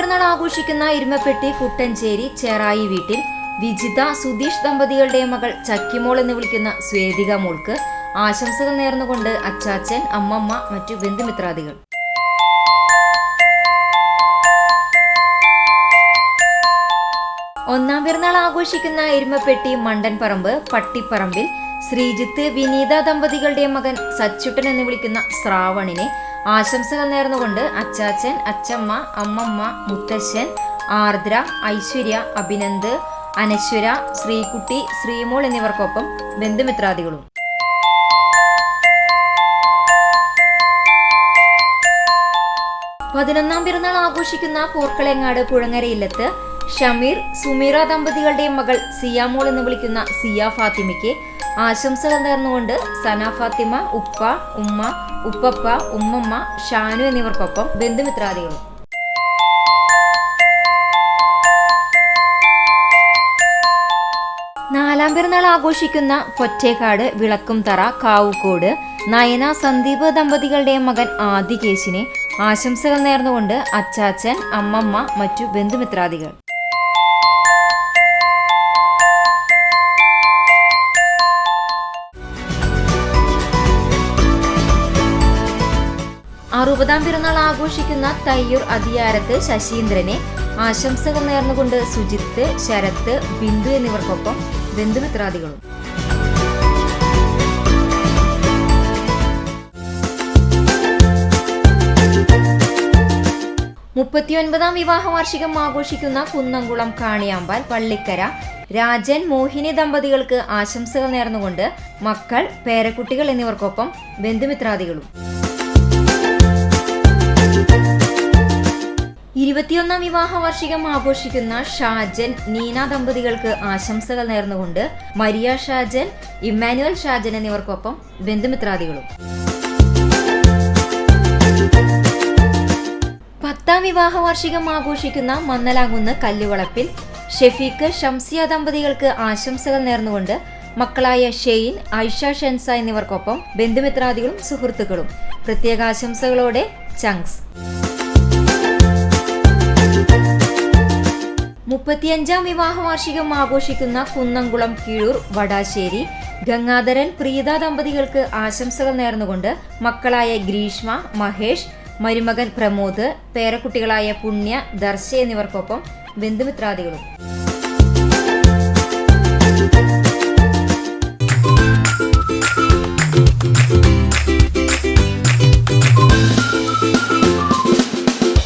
പിറന്നാൾ ആഘോഷിക്കുന്ന ഇരുമപ്പെട്ടി കുട്ടഞ്ചേരി ചേറായി വീട്ടിൽ വിജിത സുധീഷ് ദമ്പതികളുടെ മകൾ ചക്കിമോൾ എന്ന് വിളിക്കുന്ന സ്വേദിക മോൾക്ക് ആശംസകൾ നേർന്നുകൊണ്ട് അച്ചാച്ചൻ, അമ്മമ്മ, മറ്റു ബന്ധുമിത്രാദികൾ. ഒന്നാം പിറന്നാൾ ആഘോഷിക്കുന്ന ഇരുമപ്പെട്ടി മണ്ടൻപറമ്പ് പട്ടിപ്പറമ്പിൽ ശ്രീജിത്ത് വിനീത ദമ്പതികളുടെ മകൻ സച്ചുട്ടൻ എന്ന് വിളിക്കുന്ന ശ്രാവണിനെ ആശംസകൾ നേർന്നുകൊണ്ട് അച്ചാച്ചൻ, അച്ചമ്മ, അമ്മമ്മ, മുത്തശ്ശൻ, ആർദ്ര, ഐശ്വര്യ, അഭിനന്ദ്, അനശ്വര, ശ്രീകുട്ടി, ശ്രീമോൾ എന്നിവർക്കൊപ്പം ബന്ധുമിത്രാദികളും. പതിനൊന്നാം പിറന്നാൾ ആഘോഷിക്കുന്ന പോർക്കളങ്ങാട് പുഴങ്ങരയില്ലത്ത് ഷമീർ, സുമീറ ദമ്പതികളുടെ മകൾ സിയാമോൾ എന്ന് വിളിക്കുന്ന സിയ ഫാത്തിമയ്ക്ക് ആശംസകൾ നേർന്നുകൊണ്ട് സന ഫാത്തിമ, ഉപ്പ, ഉമ്മ, ഉപ്പപ്പ, ഉമ്മമ്മ, ഷാനു എന്നിവർക്കൊപ്പം ബന്ധുമിത്രാദികളും. നാലാം പിറന്നാൾ ആഘോഷിക്കുന്ന പൊറ്റേക്കാട് വിളക്കുംതറ കാവുക്കോട് നയന, സന്ദീപ് ദമ്പതികളുടെ മകൻ ആദികേശിനെ ആശംസകൾ നേർന്നുകൊണ്ട് അച്ചാച്ചൻ, അമ്മമ്മ, മറ്റു ബന്ധുമിത്രാദികൾ. അറുപതാം പിറന്നാൾ ആഘോഷിക്കുന്ന തയ്യൂർ അതിയാരത്ത് ശശീന്ദ്രനെ ആശംസകൾ നേർന്നുകൊണ്ട് സുജിത്ത്, ശരത്ത്, ബിന്ദു എന്നിവർക്കൊപ്പം ബന്ധുമിത്രാദികളും. 39ാം വിവാഹ വാർഷികം ആഘോഷിക്കുന്ന കുന്നംകുളം കാണിയാമ്പാൽ പള്ളിക്കര രാജൻ, മോഹിനി ദമ്പതികൾക്ക് ആശംസകൾ നേർന്നുകൊണ്ട് മക്കൾ, പേരക്കുട്ടികൾ എന്നിവർക്കൊപ്പം ബന്ധുമിത്രാദികളും. 21ാം വിവാഹ വാർഷികം ആഘോഷിക്കുന്ന ഷാജൻ, നീന ദമ്പതികൾക്ക് ആശംസകൾ നേർന്നുകൊണ്ട് മരിയ ഷാജൻ, ഇമ്മാനുവൽ ഷാജൻ എന്നിവർക്കൊപ്പം ബന്ധുമിത്രാദികളും. 10ാം വിവാഹ വാർഷികം ആഘോഷിക്കുന്ന മന്നലാകുന്ന് കല്ലുവളപ്പിൽ ഷെഫീഖ്, ഷംസിയ ദമ്പതികൾക്ക് ആശംസകൾ നേർന്നുകൊണ്ട് മക്കളായ ഷെയ്ൻ, ഐഷ, ഷെൻസ എന്നിവർക്കൊപ്പം ബന്ധുമിത്രാദികളും സുഹൃത്തുക്കളും. പ്രത്യേക ആശംസകളോടെ ചങ്സ്. 35ാം വിവാഹ വാർഷികം ആഘോഷിക്കുന്ന കുന്നംകുളം കീഴൂർ വടാശ്ശേരി ഗംഗാധരൻ, പ്രീത ദമ്പതികൾക്ക് ആശംസകൾ നേർന്നുകൊണ്ട് മക്കളായ ഗ്രീഷ്മ, മഹേഷ്, മരുമകൻ പ്രമോദ്, പേരക്കുട്ടികളായ പുണ്യ, ദർശ എന്നിവർക്കൊപ്പം ബന്ധുമിത്രാദികളും.